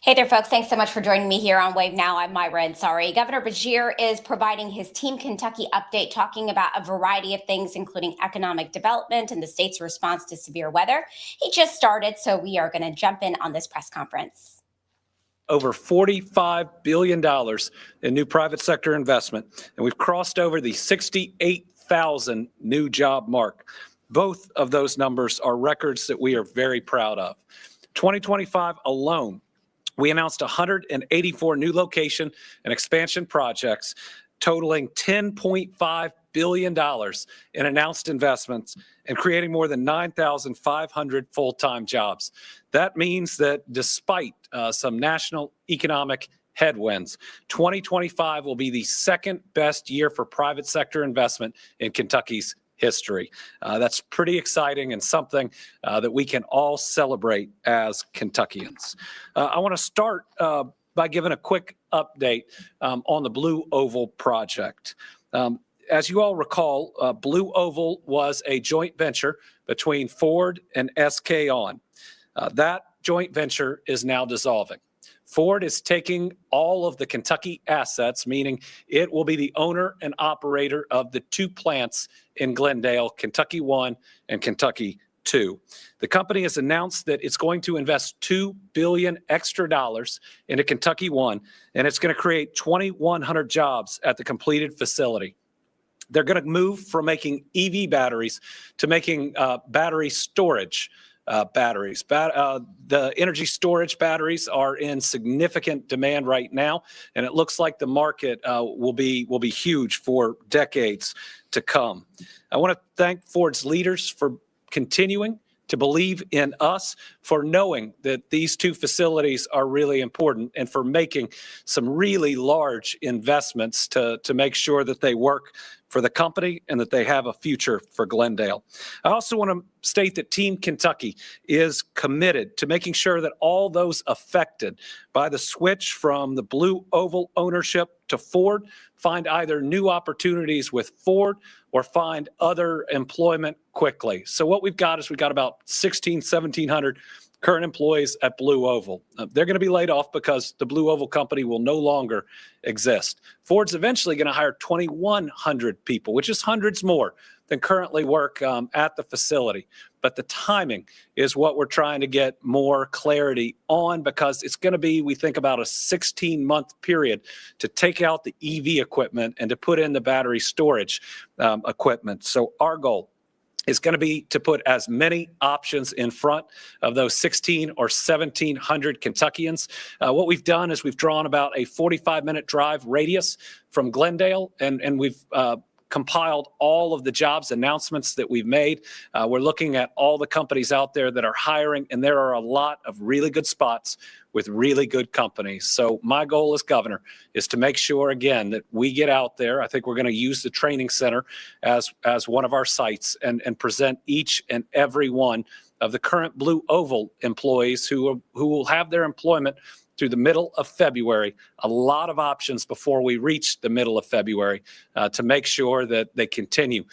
Hey there, folks. Thanks so much for joining me here on Wave Now. I'm Myra Ansari. Governor Beshear is providing his Team Kentucky update, talking about a variety of things, including economic development and the state's response to severe weather. He just started, so we are going to jump in on this press conference. Over $45 billion in new private sector investment, and we've crossed over the 68,000 new job mark. Both of those numbers are records that we are very proud of. 2025 alone, we announced 184 new location and expansion projects totaling $10.5 billion in announced investments and creating more than 9,500 full-time jobs. That means that despite some national economic headwinds, 2025 will be the second best year for private sector investment in Kentucky's history. That's pretty exciting and something that we can all celebrate as Kentuckians. I want to start by giving a quick update on the Blue Oval project. As you all recall, Blue Oval was a joint venture between Ford and SK On. That joint venture is now dissolving. Ford is taking all of the Kentucky assets, meaning it will be the owner and operator of the two plants in Glendale, Kentucky 1 and Kentucky 2. The company has announced that it's going to invest $2 billion extra into Kentucky 1, and it's going to create 2,100 jobs at the completed facility. They're going to move from making EV batteries to making battery storage batteries. The energy storage batteries are in significant demand right now, and it looks like the market will be huge for decades to come. I want to thank Ford's leaders for continuing to believe in us, for knowing that these two facilities are really important, and for making some really large investments to make sure that they work for the company and that they have a future for Glendale. I also want to state that Team Kentucky is committed to making sure that all those affected by the switch from the Blue Oval ownership to Ford find either new opportunities with Ford or find other employment quickly. So what we've got is we've got about 1,700 current employees at Blue Oval. They're going to be laid off because the Blue Oval company will no longer exist. Ford's eventually going to hire 2,100 people, which is hundreds more than currently work at the facility. But the timing is what we're trying to get more clarity on, because it's going to be, we think, about a 16-month period to take out the EV equipment and to put in the battery storage equipment. So our goal is going to be to put as many options in front of those 1,600 or 1,700 Kentuckians. What we've done is we've drawn about a 45-minute drive radius from Glendale, and we've compiled all of the jobs announcements that we've made. We're looking at all the companies out there that are hiring, and there are a lot of really good spots with really good companies. So my goal as governor is to make sure, again, that we get out there. I think we're going to use the training center as one of our sites and present each and every one of the current Blue Oval employees who will have their employment through the middle of February, a lot of options before we reach the middle of February to make sure that they continue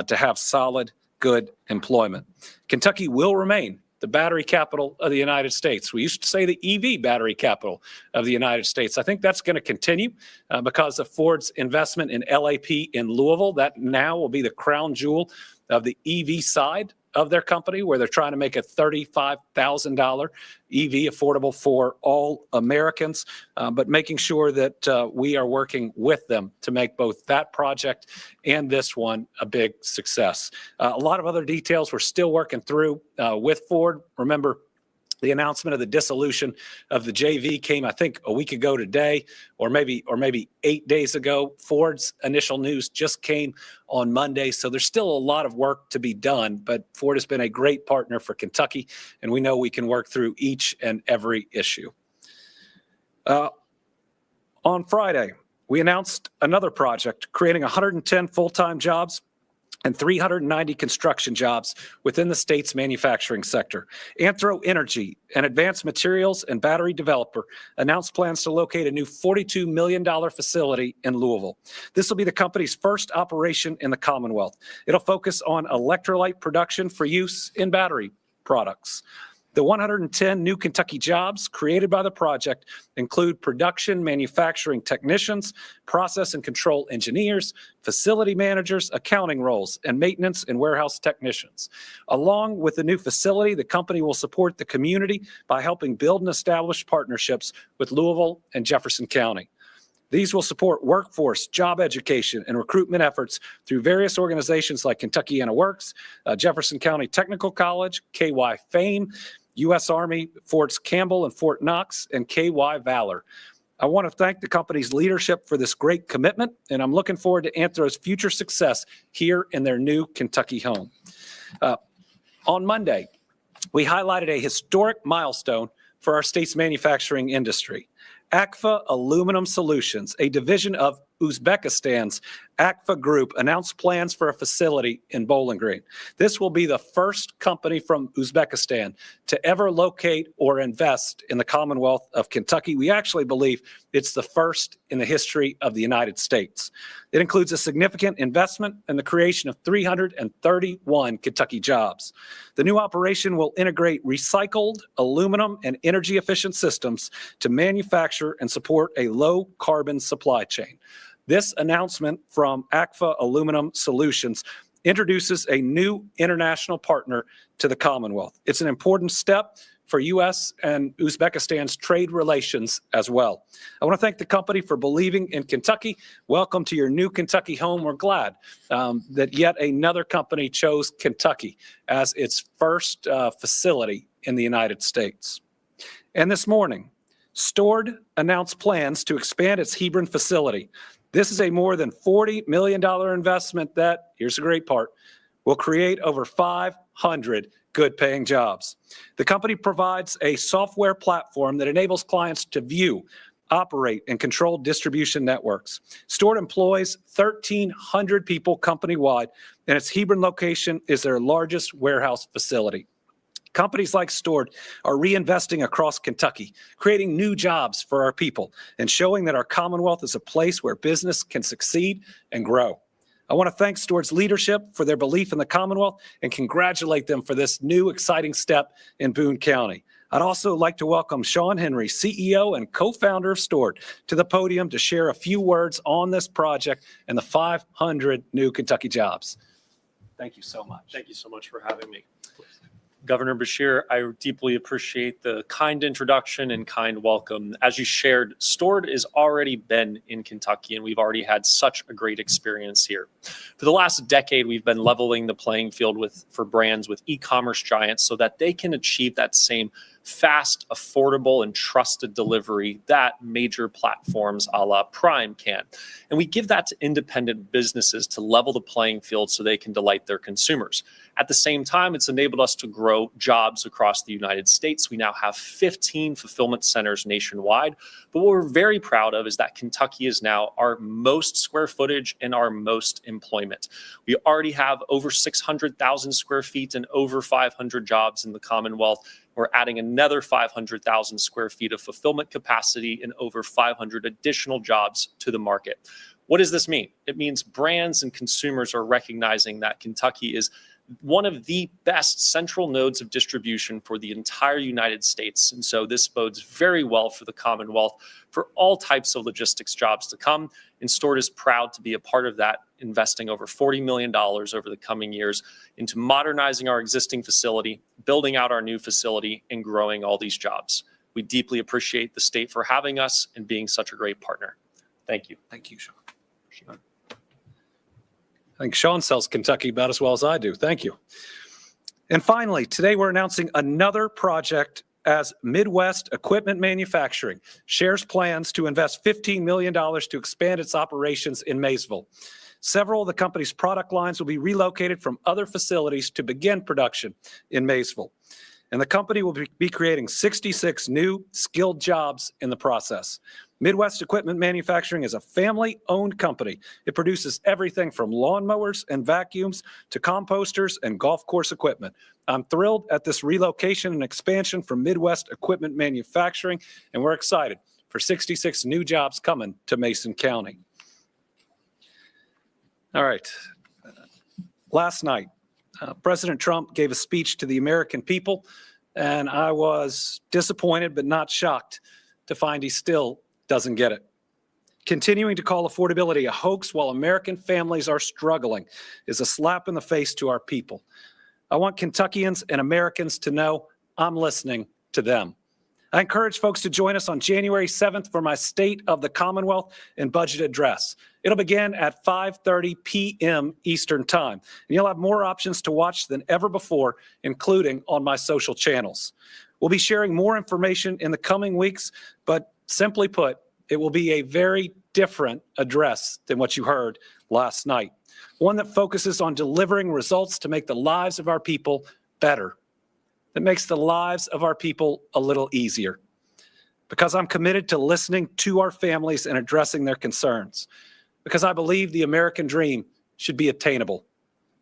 to have solid, good employment. Kentucky will remain the battery capital of the United States. We used to say the EV battery capital of the United States. I think that's going to continue because of Ford's investment in LAP in Louisville. That now will be the crown jewel of the EV side of their company, where they're trying to make a $35,000 EV affordable for all Americans, but making sure that we are working with them to make both that project and this one a big success. A lot of other details we're still working through with Ford. Remember, the announcement of the dissolution of the JV came, I think, a week ago today, or maybe 8 days ago. Ford's initial news just came on Monday, so there's still a lot of work to be done, but Ford has been a great partner for Kentucky, and we know we can work through each and every issue. On Friday, we announced another project creating 110 full-time jobs and 390 construction jobs within the state's manufacturing sector. Anthro Energy, an advanced materials and battery developer, announced plans to locate a new $42 million facility in Louisville. This will be the company's first operation in the Commonwealth. It'll focus on electrolyte production for use in battery products. The 110 new Kentucky jobs created by the project include production manufacturing technicians, process and control engineers, facility managers, accounting roles, and maintenance and warehouse technicians. Along with the new facility, the company will support the community by helping build and establish partnerships with Louisville and Jefferson County. These will support workforce, job education, and recruitment efforts through various organizations like Kentuckiana Works, Jefferson County Technical College, KY Fame, U.S. Army, Forts Campbell and Fort Knox, and KY Valor. I want to thank the company's leadership for this great commitment, and I'm looking forward to Anthro's future success here in their new Kentucky home. On Monday, we highlighted a historic milestone for our state's manufacturing industry. ACFA Aluminum Solutions, a division of Uzbekistan's ACFA Group, announced plans for a facility in Bowling Green. This will be the first company from Uzbekistan to ever locate or invest in the Commonwealth of Kentucky. We actually believe it's the first in the history of the United States. It includes a significant investment in the creation of 331 Kentucky jobs. The new operation will integrate recycled aluminum and energy-efficient systems to manufacture and support a low-carbon supply chain. This announcement from ACFA Aluminum Solutions introduces a new international partner to the Commonwealth. It's an important step for U.S. and Uzbekistan's trade relations as well. I want to thank the company for believing in Kentucky. Welcome to your new Kentucky home. We're glad that yet another company chose Kentucky as its first facility in the United States. And this morning, Stord announced plans to expand its Hebron facility. This is a more than $40 million investment that, here's the great part, will create over 500 good-paying jobs. The company provides a software platform that enables clients to view, operate, and control distribution networks. Stord employs 1,300 people company-wide, and its Hebron location is their largest warehouse facility. Companies like Stord are reinvesting across Kentucky, creating new jobs for our people, and showing that our Commonwealth is a place where business can succeed and grow. I want to thank Stord's leadership for their belief in the Commonwealth and congratulate them for this new exciting step in Boone County. I'd also like to welcome Sean Henry, CEO and co-founder of Stord, to the podium to share a few words on this project and the 500 new Kentucky jobs. Thank you so much. Thank you so much for having me. Governor Beshear, I deeply appreciate the kind introduction and kind welcome. As you shared, Stord has already been in Kentucky, and we've already had such a great experience here. For the last decade, we've been leveling the playing field for brands with e-commerce giants so that they can achieve that same fast, affordable, and trusted delivery that major platforms a la Prime can. And we give that to independent businesses to level the playing field so they can delight their consumers. At the same time, it's enabled us to grow jobs across the United States. We now have 15 fulfillment centers nationwide. But what we're very proud of is that Kentucky is now our most square footage and our most employment. We already have over 600,000 square feet and over 500 jobs in the Commonwealth. We're adding another 500,000 square feet of fulfillment capacity and over 500 additional jobs to the market. What does this mean? It means brands and consumers are recognizing that Kentucky is one of the best central nodes of distribution for the entire United States. And so this bodes very well for the Commonwealth for all types of logistics jobs to come. And Stord is proud to be a part of that, investing over $40 million over the coming years into modernizing our existing facility, building out our new facility, and growing all these jobs. We deeply appreciate the state for having us and being such a great partner. Thank you. Thank you, Sean. I think Sean sells Kentucky about as well as I do. Thank you. And finally, today we're announcing another project as Midwest Equipment Manufacturing shares plans to invest $15 million to expand its operations in Maysville. Several of the company's product lines will be relocated from other facilities to begin production in Maysville. And the company will be creating 66 new skilled jobs in the process. Midwest Equipment Manufacturing is a family-owned company. It produces everything from lawnmowers and vacuums to composters and golf course equipment. I'm thrilled at this relocation and expansion from Midwest Equipment Manufacturing, and we're excited for 66 new jobs coming to Mason County. All right. Last night, President Trump gave a speech to the American people and I was disappointed but not shocked to find he still doesn't get it. Continuing to call affordability a hoax while American families are struggling is a slap in the face to our people. I want Kentuckians and Americans to know I'm listening to them. I encourage folks to join us on January 7th for my State of the Commonwealth and Budget Address. It'll begin at 5:30 p.m. Eastern Time, and you'll have more options to watch than ever before, including on my social channels. We'll be sharing more information in the coming weeks, but simply put, it will be a very different address than what you heard last night, one that focuses on delivering results to make the lives of our people better, that makes the lives of our people a little easier. Because I'm committed to listening to our families and addressing their concerns. Because I believe the American dream should be attainable.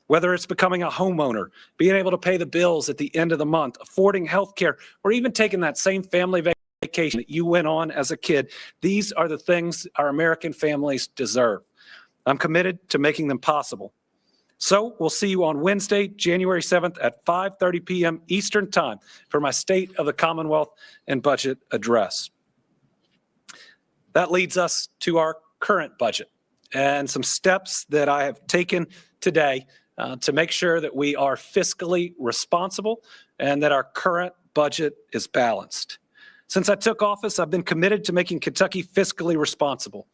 Whether it's becoming a homeowner, being able to pay the bills at the end of the month, affording health care, or even taking that same family vacation that you went on as a kid, these are the things our American families deserve. I'm committed to making them possible. So we'll see you on Wednesday, January 7th at 5:30 p.m. Eastern Time for my State of the Commonwealth and Budget Address. That leads us to our current budget and some steps that I have taken today to make sure that we are fiscally responsible and that our current budget is balanced. Since I took office, I've been committed to making Kentucky fiscally responsible.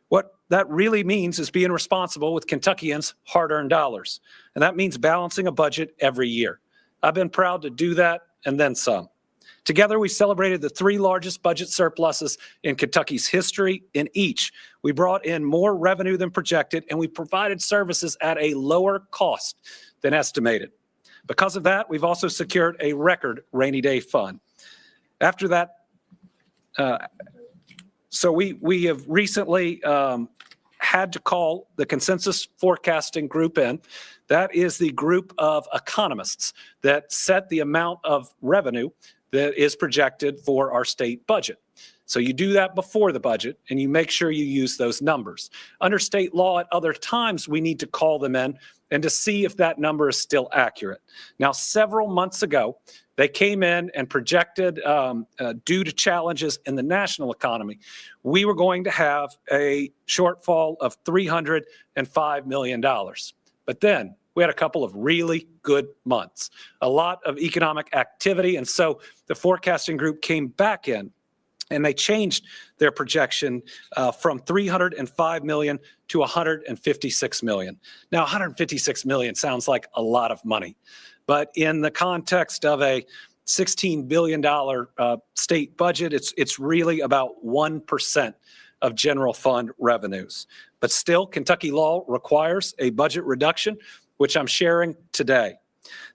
What that really means is being responsible with Kentuckians' hard-earned dollars. And that means balancing a budget every year. I've been proud to do that and then some. Together, we celebrated the 3 largest budget surpluses in Kentucky's history. In each, we brought in more revenue than projected, and we provided services at a lower cost than estimated. Because of that, we've also secured a record rainy day fund. After that, so we have recently had to call the consensus forecasting group in. That is the group of economists that set the amount of revenue that is projected for our state budget. So you do that before the budget and you make sure you use those numbers. Under state law, at other times, we need to call them in and to see if that number is still accurate. Now, several months ago, they came in and projected, due to challenges in the national economy, we were going to have a shortfall of $305 million. But then we had a couple of really good months, a lot of economic activity. And so the forecasting group came back in and they changed their projection from $305 million to $156 million. Now, $156 million sounds like a lot of money, but in the context of a $16 billion state budget, it's really about 1% of general fund revenues. But still, Kentucky law requires a budget reduction, which I'm sharing today.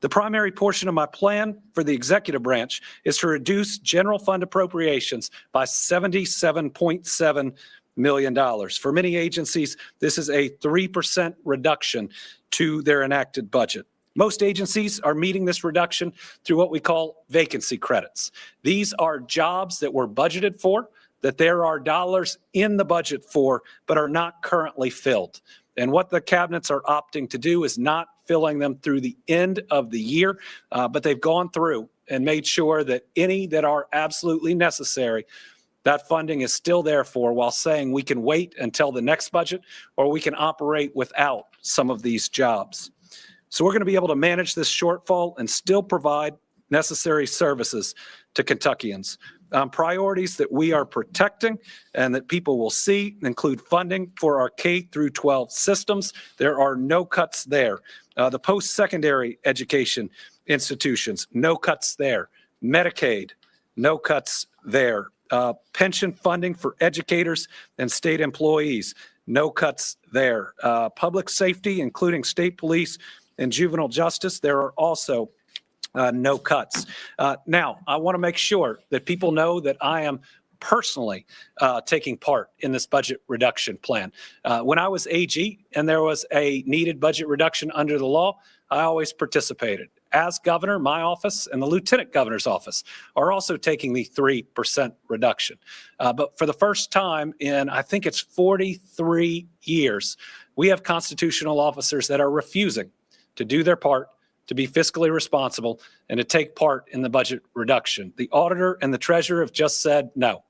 The primary portion of my plan for the executive branch is to reduce general fund appropriations by $77.7 million. For many agencies, this is a 3% reduction to their enacted budget. Most agencies are meeting this reduction through what we call vacancy credits. These are jobs that were budgeted for, that there are dollars in the budget for, but are not currently filled. And what the cabinets are opting to do is not filling them through the end of the year, but they've gone through and made sure that any that are absolutely necessary, that funding is still there for, while saying we can wait until the next budget or we can operate without some of these jobs. So we're going to be able to manage this shortfall and still provide necessary services to Kentuckians. Priorities that we are protecting and that people will see include funding for our K through 12 systems. There are no cuts there. The post-secondary education institutions, no cuts there. Medicaid, no cuts there. Pension funding for educators and state employees, no cuts there. Public safety, including state police and juvenile justice, there are also no cuts. Now, I want to make sure that people know that I am personally taking part in this budget reduction plan. When I was AG and there was a needed budget reduction under the law, I always participated. As governor, my office and the lieutenant governor's office are also taking the 3% reduction. But for the first time in, I think it's 43 years, we have constitutional officers that are refusing to do their part to be fiscally responsible and to take part in the budget reduction. The auditor and the treasurer have just said no.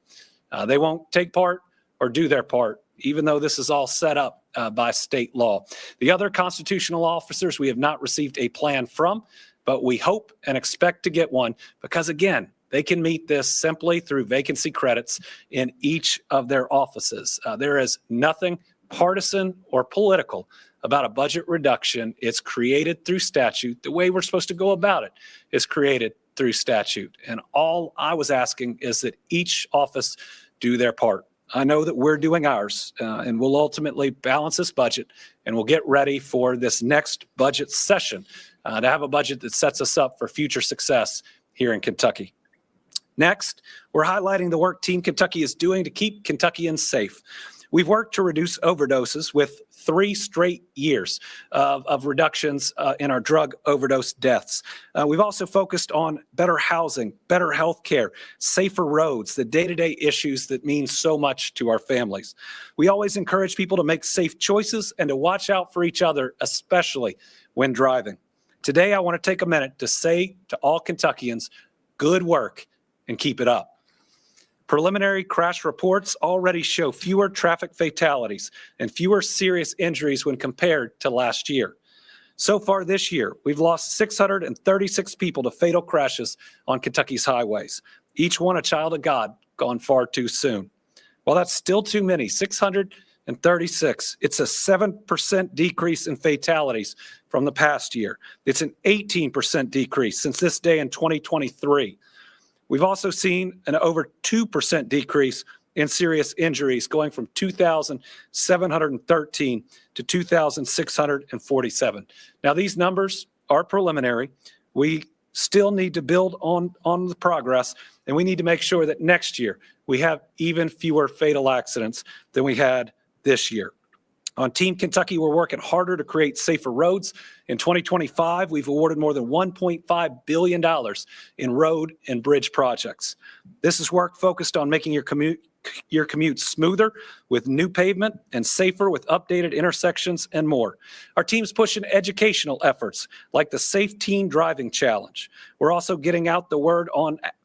They won't take part or do their part, even though this is all set up by state law. The other constitutional officers we have not received a plan from, but we hope and expect to get one because, again, they can meet this simply through vacancy credits in each of their offices. There is nothing partisan or political about a budget reduction. It's created through statute. The way we're supposed to go about it is created through statute. And all I was asking is that each office do their part. I know that we're doing ours, and we'll ultimately balance this budget, and we'll get ready for this next budget session to have a budget that sets us up for future success here in Kentucky. Next, we're highlighting the work Team Kentucky is doing to keep Kentuckians safe. We've worked to reduce overdoses with 3 straight years of reductions in our drug overdose deaths. We've also focused on better housing, better health care, safer roads, the day-to-day issues that mean so much to our families. We always encourage people to make safe choices and to watch out for each other, especially when driving. Today, I want to take a minute to say to all Kentuckians, good work and keep it up. Preliminary crash reports already show fewer traffic fatalities and fewer serious injuries when compared to last year. So far this year, we've lost 636 people to fatal crashes on Kentucky's highways, each one a child of God gone far too soon. While that's still too many, 636, it's a 7% decrease in fatalities from the past year. It's an 18% decrease since this day in 2023. We've also seen an over 2% decrease in serious injuries, going from 2,713 to 2,647. Now, these numbers are preliminary. We still need to build on the progress, and we need to make sure that next year we have even fewer fatal accidents than we had this year. On Team Kentucky, we're working harder to create safer roads. In 2025, we've awarded more than $1.5 billion in road and bridge projects. This is work focused on making your commute smoother with new pavement and safer with updated intersections and more. Our team's pushing educational efforts like the Safe Teen Driving Challenge. We're also getting out the word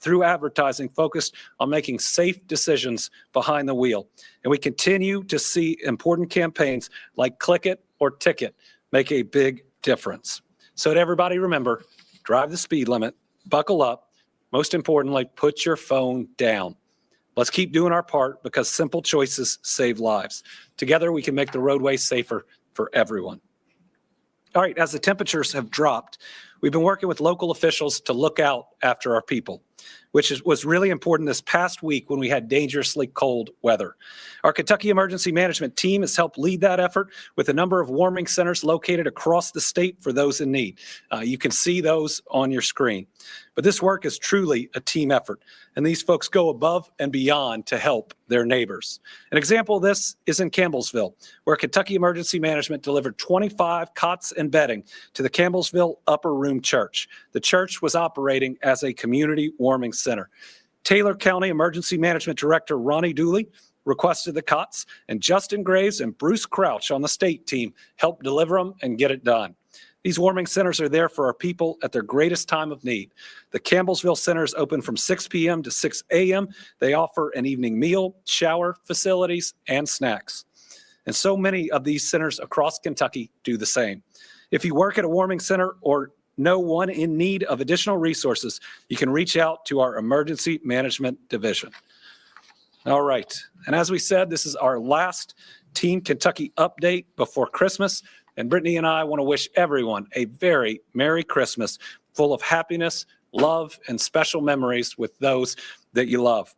through advertising focused on making safe decisions behind the wheel. And we continue to see important campaigns like Click It or Ticket make a big difference. So to everybody, remember, drive the speed limit, buckle up, most importantly, put your phone down. Let's keep doing our part because simple choices save lives. Together, we can make the roadway safer for everyone. All right, as the temperatures have dropped, we've been working with local officials to look out after our people, which was really important this past week when we had dangerously cold weather. Our Kentucky Emergency Management team has helped lead that effort with a number of warming centers located across the state for those in need. You can see those on your screen. But this work is truly a team effort, and these folks go above and beyond to help their neighbors. An example of this is in Campbellsville, where Kentucky Emergency Management delivered 25 cots and bedding to the Campbellsville Upper Room Church. The church was operating as a community warming center. Taylor County Emergency Management Director Ronnie Dooley requested the cots, and Justin Graves and Bruce Crouch on the state team helped deliver them and get it done. These warming centers are there for our people at their greatest time of need. The Campbellsville Center is open from 6 p.m. to 6 a.m. They offer an evening meal, shower, facilities, and snacks. And so many of these centers across Kentucky do the same. If you work at a warming center or know one in need of additional resources, you can reach out to our Emergency Management Division. All right. And as we said, this is our last Team Kentucky update before Christmas. And Brittany and I want to wish everyone a very Merry Christmas, full of happiness, love, and special memories with those that you love.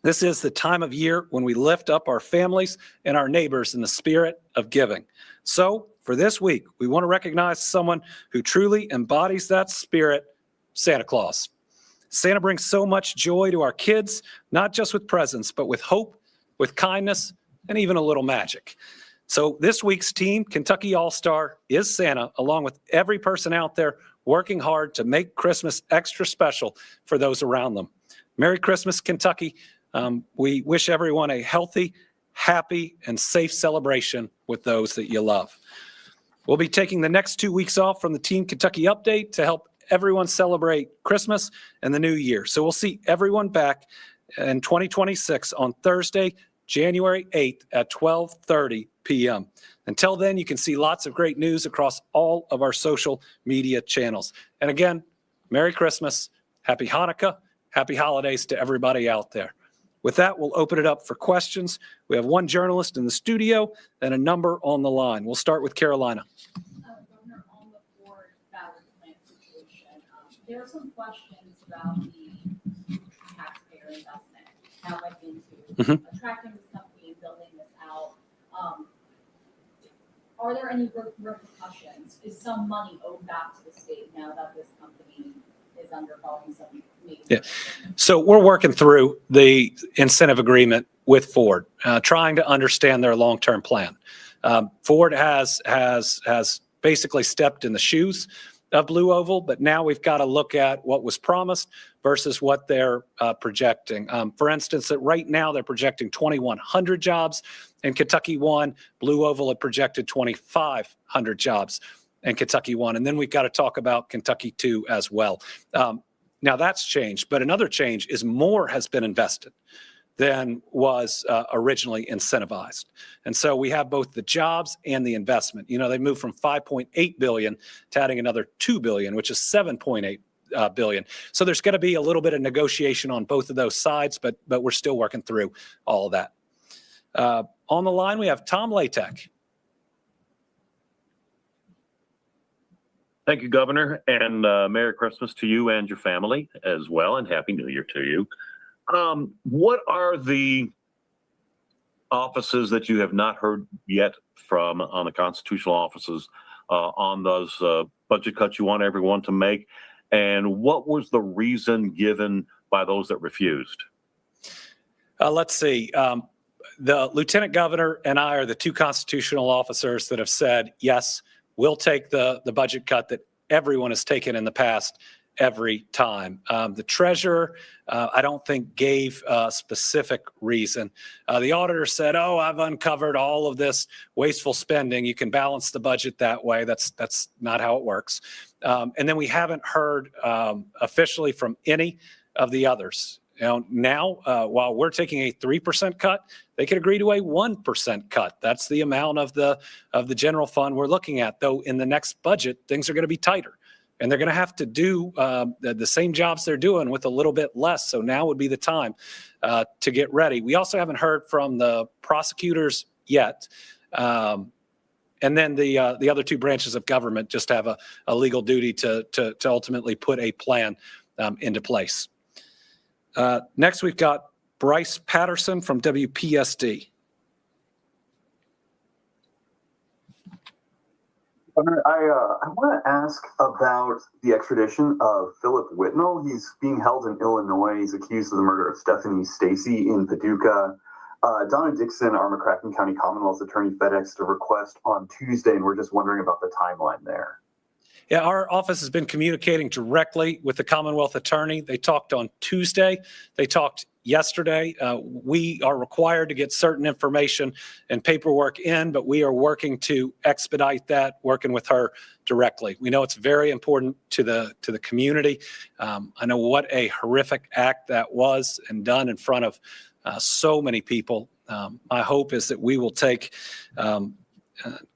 This is the time of year when we lift up our families and our neighbors in the spirit of giving. So for this week, we want to recognize someone who truly embodies that spirit, Santa Claus. Santa brings so much joy to our kids, not just with presents, but with hope, with kindness, and even a little magic. So this week's team, Kentucky All-Star, is Santa, along with every person out there working hard to make Christmas extra special for those around them. Merry Christmas, Kentucky. We wish everyone a healthy, happy, and safe celebration with those that you love. We'll be taking the next 2 weeks off from the Team Kentucky Update to help everyone celebrate Christmas and the new year. So we'll see everyone back in 2026 on Thursday, January 8th at 12:30 p.m. Until then, you can see lots of great news across all of our social media channels. And again, Merry Christmas, Happy Hanukkah, Happy Holidays to everybody out there. With that, we'll open it up for questions. We have one journalist in the studio and a number on the line. We'll start with Carolina. Governor, on the Ford battery plant situation, there are some questions about the taxpayer investment that went into attracting this company and building this out. Are there any repercussions? Is some money owed back to the state now that this company is undergoing some major? Yeah. So we're working through the incentive agreement with Ford, trying to understand their long-term plan. Ford has basically stepped in the shoes of Blue Oval, but now we've got to look at what was promised versus what they're projecting. For instance, that right now they're projecting 2,100 jobs in Kentucky One. Blue Oval had projected 2,500 jobs in Kentucky One. And then we've got to talk about Kentucky Two as well. Now that's changed, but another change is more has been invested than was originally incentivized. And so we have both the jobs and the investment. You know, they moved from $5.8 billion to adding another $2 billion, which is $7.8 billion. So there's going to be a little bit of negotiation on both of those sides, but we're still working through all of that. On the line, we have Tom Latek. Thank you, Governor, and Merry Christmas to you and your family as well, and Happy New Year to you. What are the offices that you have not heard yet from on the constitutional offices on those budget cuts you want everyone to make? And what was the reason given by those that refused? Let's see. The Lieutenant Governor and I are the two constitutional officers that have said, yes, we'll take the budget cut that everyone has taken in the past every time. The treasurer, I don't think gave a specific reason. The auditor said, oh, I've uncovered all of this wasteful spending. You can balance the budget that way. That's not how it works. And then we haven't heard officially from any of the others. You know, now, while we're taking a 3% cut, they could agree to a 1% cut. That's the amount of the general fund we're looking at. Though in the next budget, things are going to be tighter. And they're going to have to do the same jobs they're doing with a little bit less. So now would be the time to get ready. We also haven't heard from the prosecutors yet. And then the other two branches of government just have a legal duty to ultimately put a plan into place. Next, we've got Bryce Patterson from WPSD. I want to ask about the extradition of Philip Whitnell. He's being held in Illinois. He's accused of the murder of Stephanie Stacy in Paducah. Donna Dixon, our McCracken County Commonwealth Attorney, FedExed a request on Tuesday, and we're just wondering about the timeline there. Yeah, our office has been communicating directly with the Commonwealth Attorney. They talked on Tuesday. They talked yesterday. We are required to get certain information and paperwork in, but we are working to expedite that, working with her directly. We know it's very important to the community. I know what a horrific act that was and done in front of so many people. My hope is that we will take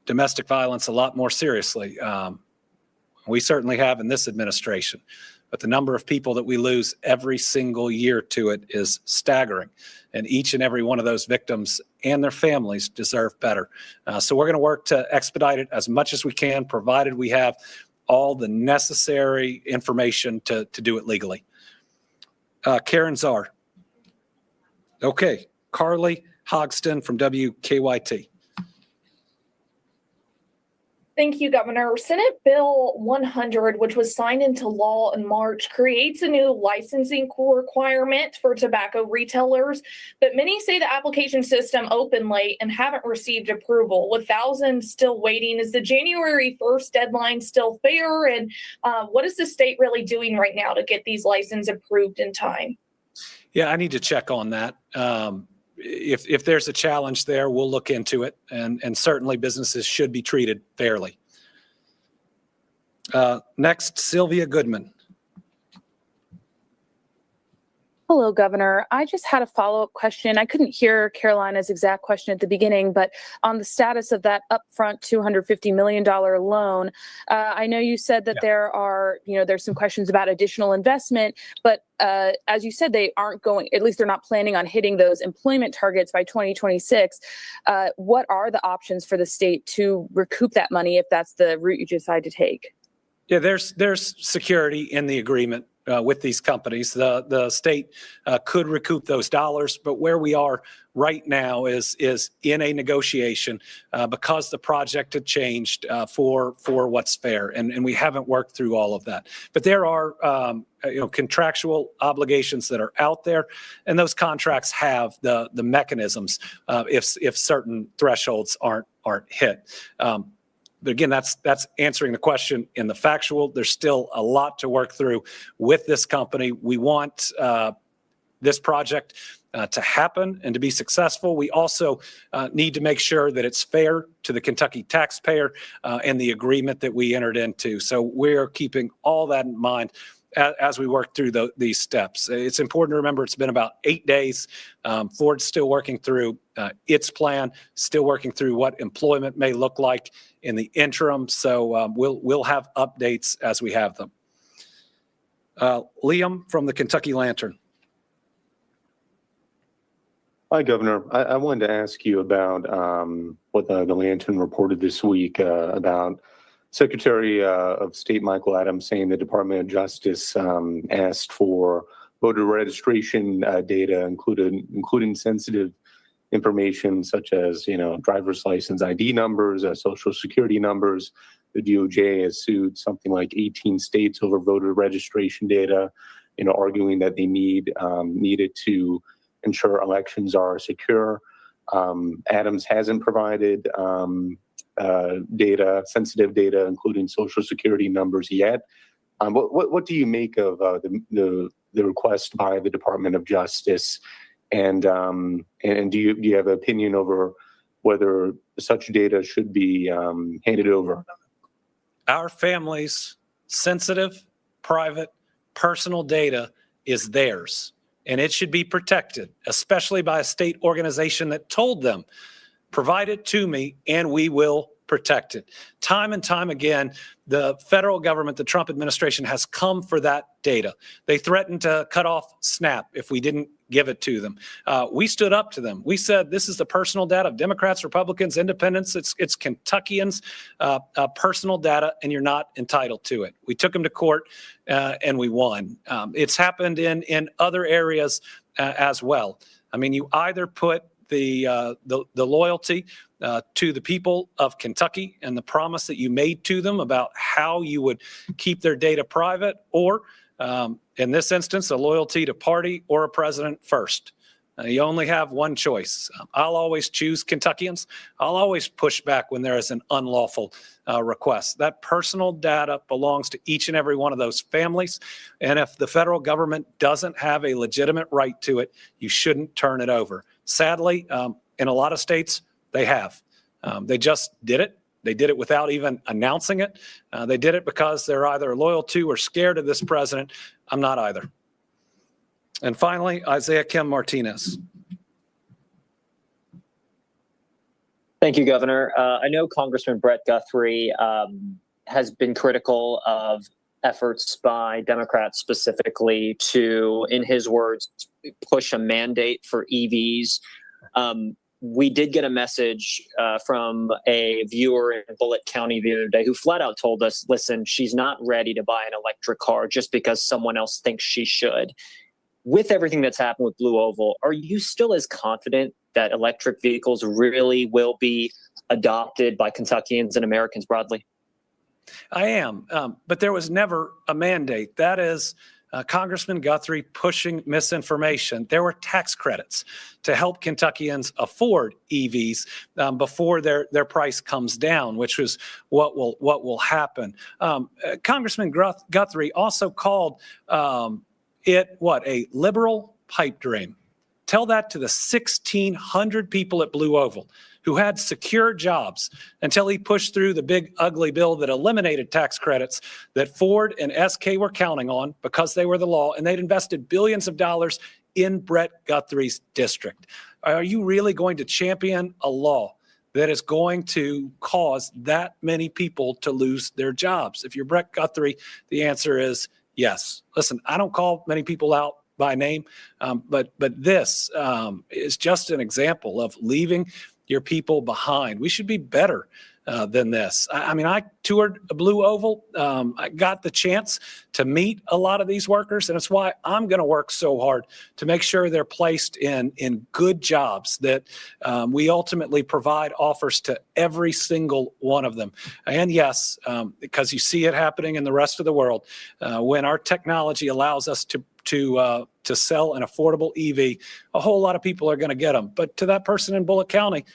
domestic violence a lot more seriously. We certainly have in this administration, but the number of people that we lose every single year to it is staggering. And each and every one of those victims and their families deserve better. So we're going to work to expedite it as much as we can, provided we have all the necessary information to do it legally. Karen Czar. Okay. Carly Hogston from WKYT. Thank you, Governor. Senate Bill 100, which was signed into law in March, creates a new licensing requirement for tobacco retailers, but many say the application system opened late and haven't received approval, with thousands still waiting. Is the January 1st deadline still fair? And what is the state really doing right now to get these licenses approved in time? Yeah, I need to check on that. If there's a challenge there, we'll look into it, and certainly businesses should be treated fairly. Next, Sylvia Goodman. Hello, Governor. I just had a follow-up question. I couldn't hear Carolina's exact question at the beginning, but on the status of that upfront $250 million loan, I know you said that there's some questions about additional investment, but as you said, they aren't going, at least they're not planning on hitting those employment targets by 2026. What are the options for the state to recoup that money if that's the route you decide to take? Yeah, there's security in the agreement with these companies. The state could recoup those dollars, but where we are right now is in a negotiation because the project had changed for what's fair, and we haven't worked through all of that. But there are contractual obligations that are out there, and those contracts have the mechanisms if certain thresholds aren't hit. But again, that's answering the question in the factual. There's still a lot to work through with this company. We want this project to happen and to be successful. We also need to make sure that it's fair to the Kentucky taxpayer and the agreement that we entered into. So we're keeping all that in mind as we work through these steps. It's important to remember it's been about 8 days. Ford's still working through its plan, still working through what employment may look like in the interim. So we'll have updates as we have them. Liam from the Kentucky Lantern. Hi, Governor. I wanted to ask you about what the Lantern reported this week about Secretary of State Michael Adams saying the Department of Justice asked for voter registration data, including sensitive information such as, driver's license ID numbers, social security numbers. The DOJ has sued something like 18 states over voter registration data, arguing that they need it to ensure elections are secure. Adams hasn't provided sensitive data, including social security numbers yet. What do you make of the request by the Department of Justice? And do you have an opinion over whether such data should be handed over? Our family's sensitive, private, personal data is theirs, and it should be protected, especially by a state organization that told them, provide it to me and we will protect it. Time and time again, the federal government, the Trump administration has come for that data. They threatened to cut off SNAP if we didn't give it to them. We stood up to them. We said, this is the personal data of Democrats, Republicans, independents. It's Kentuckians' personal data, and you're not entitled to it. We took them to court and we won. It's happened in other areas as well. I mean, you either put the loyalty to the people of Kentucky and the promise that you made to them about how you would keep their data private, or in this instance, a loyalty to party or a president first. You only have one choice. I'll always choose Kentuckians. I'll always push back when there is an unlawful request. That personal data belongs to each and every one of those families. And if the federal government doesn't have a legitimate right to it, you shouldn't turn it over. Sadly, in a lot of states, they have. They just did it. They did it without even announcing it. They did it because they're either loyal to or scared of this president. I'm not either. And finally, Isaiah Kim Martinez. Thank you, Governor. I know Congressman Brett Guthrie has been critical of efforts by Democrats specifically to, in his words, push a mandate for EVs. We did get a message from a viewer in Bullitt County the other day who flat out told us, listen, she's not ready to buy an electric car just because someone else thinks she should. With everything that's happened with Blue Oval, are you still as confident that electric vehicles really will be adopted by Kentuckians and Americans broadly? I am, but there was never a mandate. That is Congressman Guthrie pushing misinformation. There were tax credits to help Kentuckians afford EVs before their price comes down, which is what will happen. Congressman Guthrie also called it a liberal pipe dream. Tell that to the 1,600 people at Blue Oval who had secure jobs until he pushed through the big ugly bill that eliminated tax credits that Ford and SK were counting on because they were the law, and they'd invested billions of dollars in Brett Guthrie's district. Are you really going to champion a law that is going to cause that many people to lose their jobs? If you're Brett Guthrie, the answer is yes. Listen, I don't call many people out by name, but this is just an example of leaving your people behind. We should be better than this. I mean, I toured a Blue Oval. I got the chance to meet a lot of these workers, and it's why I'm going to work so hard to make sure they're placed in good jobs, that we ultimately provide offers to every single one of them. And yes, because you see it happening in the rest of the world, when our technology allows us to sell an affordable EV, a whole lot of people are going to get them. But to that person in Bullitt County,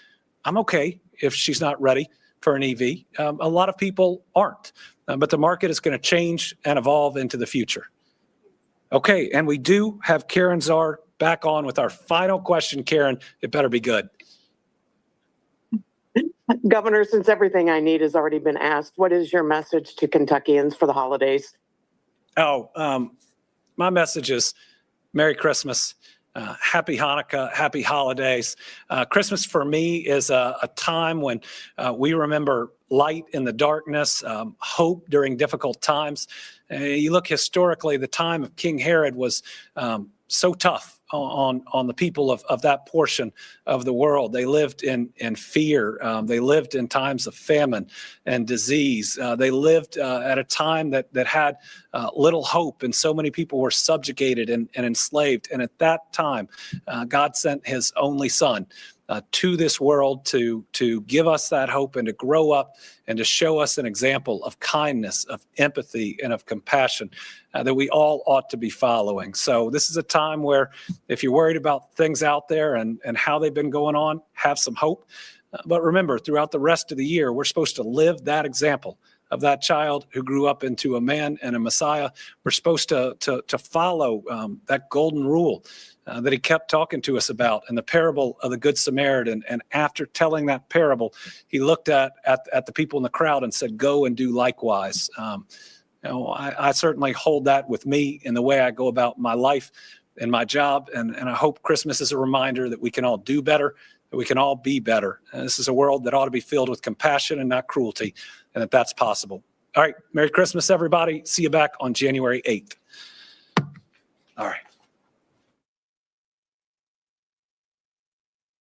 I'm okay if she's not ready for an EV. A lot of people aren't, but the market is going to change and evolve into the future. Okay, and we do have Karen Czar back on with our final question. Karen, it better be good. Governor, since everything I need has already been asked, what is your message to Kentuckians for the holidays? My message is Merry Christmas, Happy Hanukkah, Happy Holidays. Christmas for me is a time when we remember light in the darkness, hope during difficult times. You look historically, the time of King Herod was so tough on the people of that portion of the world. They lived in fear. They lived in times of famine and disease. They lived at a time that had little hope, and so many people were subjugated and enslaved. And at that time, God sent his only son to this world to give us that hope and to grow up and to show us an example of kindness, of empathy, and of compassion that we all ought to be following. So this is a time where if you're worried about things out there and how they've been going on, have some hope. But remember, throughout the rest of the year, we're supposed to live that example of that child who grew up into a man and a Messiah. We're supposed to follow that golden rule that he kept talking to us about in the parable of the Good Samaritan. And after telling that parable, he looked at the people in the crowd and said, "Go and do likewise." I certainly hold that with me in the way I go about my life and my job. And I hope Christmas is a reminder that we can all do better, that we can all be better. And this is a world that ought to be filled with compassion and not cruelty, and that's possible. All right. Merry Christmas, everybody. See you back on January 8th. All right.